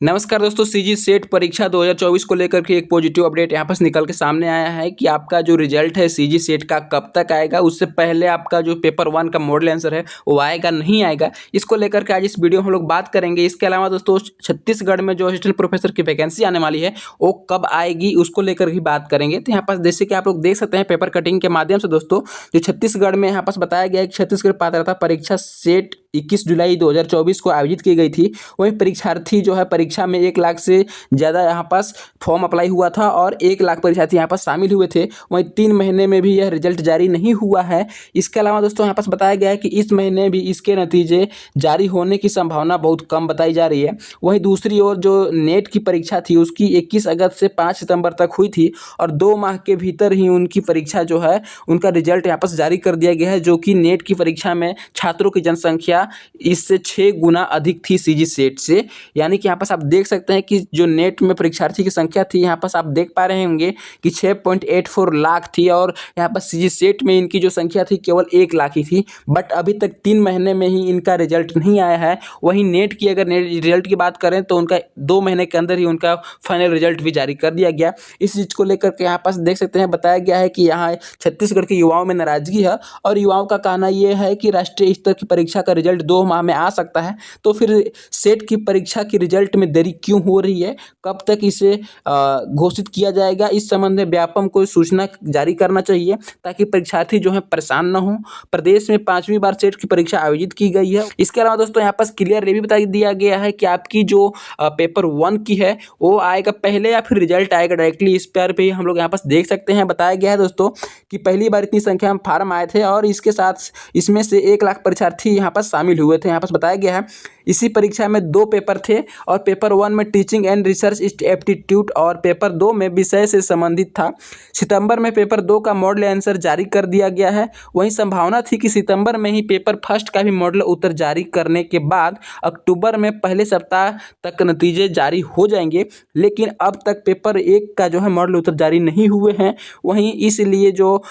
नमस्कार दोस्तों, CG set परीक्षा 2024 को लेकर के एक पॉजिटिव अपडेट यहाँ पर निकल के सामने आया है कि आपका जो रिजल्ट है सीजी सेट का कब तक आएगा। उससे पहले आपका जो पेपर 1 का मॉडल आंसर है वो आएगा नहीं आएगा, इसको लेकर के आज इस वीडियो में हम लोग बात करेंगे। इसके अलावा दोस्तों छत्तीसगढ़ में जो असिस्टेंट प्रोफेसर की वैकेंसी आने वाली है वो कब आएगी उसको लेकर भी बात करेंगे। तो यहाँ पर जैसे कि आप लोग देख सकते हैं पेपर कटिंग के माध्यम से दोस्तों, जो छत्तीसगढ़ में यहाँ पर बताया गया है कि छत्तीसगढ़ पात्रता परीक्षा सेट 21 जुलाई 2024 को आयोजित की गई थी। वहीं परीक्षार्थी जो है परीक्षा में 1 लाख से ज़्यादा यहाँ पास फॉर्म अप्लाई हुआ था और 1 लाख परीक्षार्थी यहाँ पास शामिल हुए थे। वहीं 3 महीने में भी यह रिजल्ट जारी नहीं हुआ है। इसके अलावा दोस्तों यहाँ पास बताया गया है कि इस महीने भी इसके नतीजे जारी होने की संभावना बहुत कम बताई जा रही है। वहीं दूसरी ओर जो नेट की परीक्षा थी उसकी 21 अगस्त से 5 सितंबर तक हुई थी और 2 माह के भीतर ही उनकी परीक्षा जो है उनका रिजल्ट यहाँ पास जारी कर दिया गया है, जो कि नेट की परीक्षा में छात्रों की जनसंख्या इससे 6 गुना अधिक थी सीजी सेट से। यानी कि यहाँ पास आप देख सकते हैं कि जो नेट में परीक्षार्थी की संख्या थी यहाँ पास आप देख पा रहे होंगे कि 6.84 लाख थी और यहाँ पर सीजी सेट में इनकी जो संख्या थी केवल 1 लाख ही थी। बट अभी तक 3 महीने में ही इनका रिजल्ट नहीं आया है। वहीं नेट की अगर रिजल्ट की बात करें तो उनका 2 महीने के अंदर ही उनका फाइनल रिजल्ट भी जारी कर दिया गया। इस चीज़ को लेकर के यहाँ पास देख सकते हैं बताया गया है कि यहाँ छत्तीसगढ़ के युवाओं में नाराजगी है और युवाओं का कहना यह है कि राष्ट्रीय स्तर की परीक्षा का रिजल्ट 2 माह में आ सकता है, तो फिर सेट की परीक्षा की रिजल्ट में देरी क्यों हो रही है, कब तक इसे घोषित किया जाएगा, इस संबंध में व्यापक कोई सूचना जारी करना चाहिए ताकि परीक्षार्थी जो है परेशान न हो। प्रदेश में 5वीं बार सेट की परीक्षा आयोजित की गई है। इसके अलावा दोस्तों यहाँ पास क्लियर ये भी बता दिया गया है कि आपकी जो पेपर 1 की है वो आएगा पहले या फिर रिजल्ट आएगा डायरेक्टली। इस पर भी हम लोग यहाँ पास देख सकते हैं बताया गया है दोस्तों कि पहली बार इतनी संख्या में फार्म आए थे और इसके साथ इसमें से 1 लाख परीक्षार्थी यहाँ पर शामिल हुए थे। यहाँ पर बताया गया है इसी परीक्षा में 2 पेपर थे और पेपर 1 में टीचिंग एंड रिसर्च एप्टीट्यूड और पेपर 2 में विषय से संबंधित था। सितंबर में पेपर 2 का मॉडल आंसर जारी कर दिया गया है। वहीं संभावना थी कि सितंबर में ही पेपर फर्स्ट का भी मॉडल उत्तर जारी करने के बाद अक्टूबर में पहले सप्ताह तक नतीजे जारी हो जाएंगे, लेकिन अब तक पेपर 1 का जो है मॉडल उत्तर जारी नहीं हुए हैं। वहीं इसलिए जो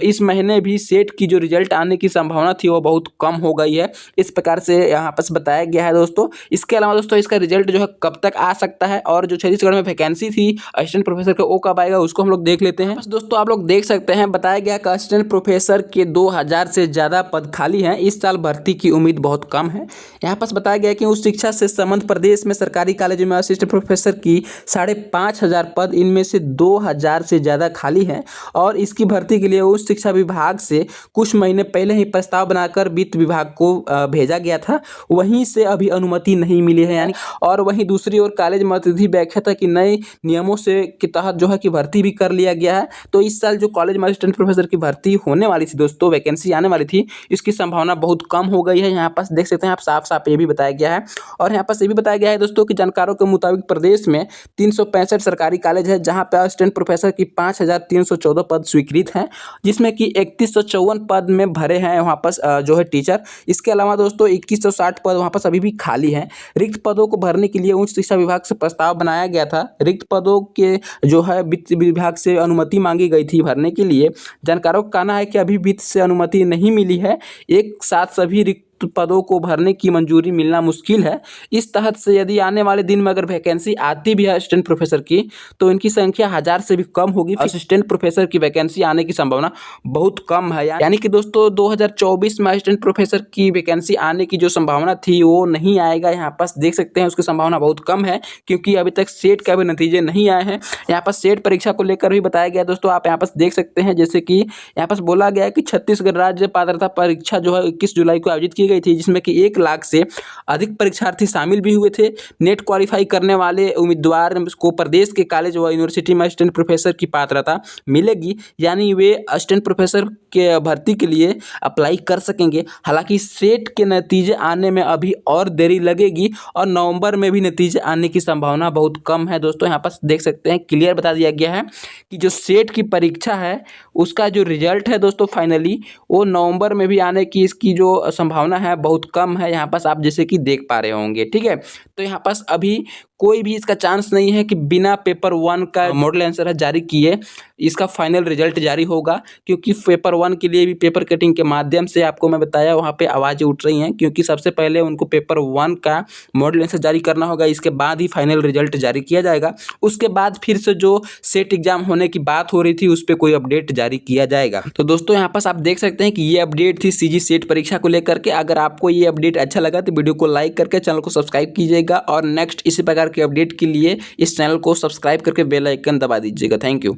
इस महीने भी सेट की जो रिजल्ट आने की संभावना थी वो बहुत कम हो गई है। इस प्रकार से यहाँ पर बताया गया है दोस्तों। इसके अलावा दोस्तों इसका रिजल्ट जो है कब तक आ सकता है और जो छत्तीसगढ़ में वैकेंसी थी असिस्टेंट प्रोफेसर का वो कब आएगा उसको हम लोग देख लेते हैं। बस दोस्तों आप लोग देख सकते हैं बताया गया कि असिस्टेंट प्रोफेसर के 2000 से ज़्यादा पद खाली हैं। इस साल भर्ती की उम्मीद बहुत कम है। यहाँ पर बताया गया कि उच्च शिक्षा से संबंध प्रदेश में सरकारी कॉलेज में असिस्टेंट प्रोफेसर की 5500 पद, इनमें से 2000 से ज़्यादा खाली हैं और इसकी भर्ती के लिए उच्च शिक्षा विभाग से कुछ महीने पहले ही प्रस्ताव बनाकर वित्त विभाग को भेजा गया था। वहीं से अभी अनुमति नहीं मिली है यानी। और वहीं दूसरी ओर कॉलेज में अतिथि व्याख्याता की नए नियमों से के तहत जो है कि भर्ती भी कर लिया गया है। तो इस साल जो कॉलेज में असिस्टेंट प्रोफेसर की भर्ती होने वाली थी दोस्तों, वैकेंसी आने वाली थी, इसकी संभावना बहुत कम हो गई है। यहाँ पास देख सकते हैं आप साफ साफ ये भी बताया गया है। और यहाँ पास ये भी बताया गया है दोस्तों कि जानकारों के मुताबिक प्रदेश में 365 सरकारी कॉलेज है जहाँ पर असिस्टेंट प्रोफेसर की 5314 पद स्वीकृत हैं, जिसमें कि 3154 पद में भरे हैं वहाँ पर जो है टीचर। इसके अलावा दोस्तों 2160 पद वहाँ पर अभी भी खाली हैं। रिक्त पदों को भरने के लिए उच्च शिक्षा विभाग से प्रस्ताव बनाया गया था। रिक्त पदों के जो है वित्त विभाग से अनुमति मांगी गई थी भरने के लिए। जानकारों का कहना है कि अभी वित्त से अनुमति नहीं मिली है। एक साथ सभी रिक्त पदों को भरने की मंजूरी मिलना मुश्किल है। इस तहत से यदि आने वाले दिन में अगर वैकेंसी आती भी है असिस्टेंट प्रोफेसर की तो इनकी संख्या 1000 से भी कम होगी। असिस्टेंट प्रोफेसर की वैकेंसी आने की संभावना बहुत कम है। यानी कि दोस्तों 2024 में असिस्टेंट प्रोफेसर की वैकेंसी आने की जो संभावना थी वो नहीं आएगा। यहाँ पास देख सकते हैं उसकी संभावना बहुत कम है क्योंकि अभी तक सेट का भी नतीजे नहीं आए हैं। यहाँ पर सेट परीक्षा को लेकर भी बताया गया दोस्तों, आप यहाँ पास देख सकते हैं जैसे कि यहाँ पास बोला गया है कि छत्तीसगढ़ राज्य पात्रता परीक्षा जो है 21 जुलाई को आयोजित की गई थी, जिसमें कि 1 लाख से अधिक परीक्षार्थी शामिल भी हुए थे। नेट क्वालिफाई करने वाले उम्मीदवार को प्रदेश के कॉलेज व यूनिवर्सिटी में असिस्टेंट प्रोफेसर की पात्रता मिलेगी, यानी वे असिस्टेंट प्रोफेसर के भर्ती के लिए अप्लाई कर सकेंगे। हालांकि सेट के नतीजे आने में अभी और देरी लगेगी और नवंबर में भी नतीजे आने की संभावना बहुत कम है। दोस्तों यहाँ पर देख सकते हैं क्लियर बता दिया गया है कि जो सेट की परीक्षा है उसका जो रिजल्ट है दोस्तों फाइनली वो नवंबर में भी आने की इसकी जो संभावना है बहुत कम है। यहाँ पास आप जैसे कि देख पा रहे होंगे, ठीक है। तो यहाँ पास अभी कोई भी इसका चांस नहीं है कि बिना पेपर 1 का मॉडल आंसर जारी किए इसका फाइनल रिजल्ट जारी होगा, क्योंकि पेपर 1 के लिए भी पेपर कटिंग के माध्यम से आपको मैं बताया वहाँ पे आवाज़ें उठ रही हैं, क्योंकि सबसे पहले उनको पेपर 1 का मॉडल आंसर जारी करना होगा, इसके बाद ही फाइनल रिजल्ट जारी किया जाएगा। उसके बाद फिर से जो सेट एग्जाम होने की बात हो रही थी उस पर कोई अपडेट जारी किया जाएगा। तो दोस्तों यहाँ पास आप देख सकते हैं कि ये अपडेट थी सीजी सेट परीक्षा को लेकर के। अगर आपको ये अपडेट अच्छा लगा तो वीडियो को लाइक करके चैनल को सब्सक्राइब कीजिएगा और नेक्स्ट इसी प्रकार के अपडेट के लिए इस चैनल को सब्सक्राइब करके बेल आइकन दबा दीजिएगा। Thank you.